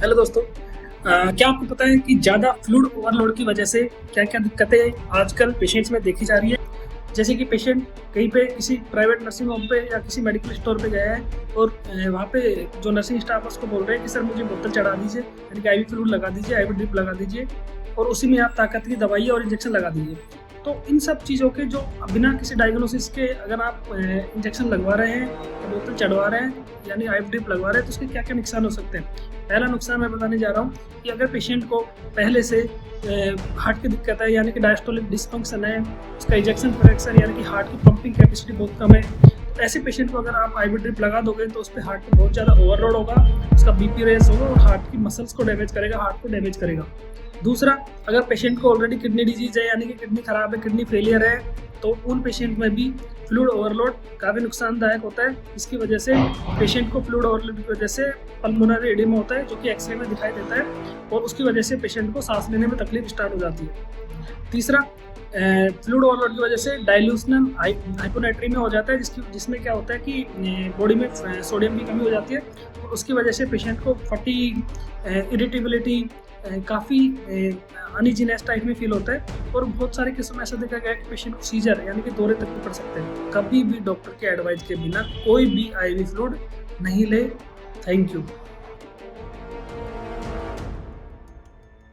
Hello दोस्तों। क्या आपको पता है कि ज़्यादा फ्लूइड ओवरलोड की वजह से क्या क्या दिक्कतें आजकल पेशेंट्स में देखी जा रही है। जैसे कि पेशेंट कहीं पे किसी प्राइवेट नर्सिंग होम पे या किसी मेडिकल स्टोर पे गया है और वहाँ पे जो नर्सिंग स्टाफ है उसको बोल रहे हैं कि सर मुझे बोतल चढ़ा दीजिए, यानी कि आईवी फ्लूइड लगा दीजिए, आईवी ड्रिप लगा दीजिए और उसी में आप ताकत की दवाई और इंजेक्शन लगा दीजिए। तो इन सब चीज़ों के जो बिना किसी डायग्नोसिस के अगर आप इंजेक्शन लगवा रहे हैं, बोतल चढ़वा रहे हैं, यानी आईवी ड्रिप लगवा रहे हैं, तो उसके क्या क्या नुकसान हो सकते हैं। पहला नुकसान मैं बताने जा रहा हूँ कि अगर पेशेंट को पहले से हार्ट की दिक्कत है, यानी कि डायस्टोलिक डिस्फंक्शन है, उसका इजेक्शन फ्रैक्शन यानी कि हार्ट की पंपिंग कैपेसिटी बहुत कम है, तो ऐसे पेशेंट को अगर आप आईवी ड्रिप लगा दोगे तो उस पर हार्ट पे बहुत ज़्यादा ओवरलोड होगा, उसका बीपी रेस होगा और हार्ट की मसल्स को डैमेज करेगा, हार्ट को डैमेज करेगा। दूसरा, अगर पेशेंट को ऑलरेडी किडनी डिजीज है, यानी कि किडनी खराब है, किडनी फेलियर है, तो उन पेशेंट में भी फ्लूइड ओवरलोड काफ़ी नुकसानदायक होता है। इसकी वजह से पेशेंट को फ्लूइड ओवरलोड की वजह से पल्मोनरी एडिमा होता है, जो कि एक्सरे में दिखाई देता है और उसकी वजह से पेशेंट को सांस लेने में तकलीफ स्टार्ट हो जाती है। तीसरा, फ्लूइड ओवरलोड की वजह से डाइल्यूशनल हाइपोनाइट्रीमिया हो जाता है, जिसमें क्या होता है कि बॉडी में सोडियम की कमी हो जाती है और उसकी वजह से पेशेंट को फटीग, इरिटेबिलिटी, काफ़ी अनइजीनेस टाइप में फील होता है और बहुत सारे केसों में ऐसा देखा गया है कि पेशेंट को सीजर यानी कि दौरे तक भी पड़ सकते हैं। कभी भी डॉक्टर के एडवाइस के बिना कोई भी आईवी फ्लूइड नहीं ले। Thank you.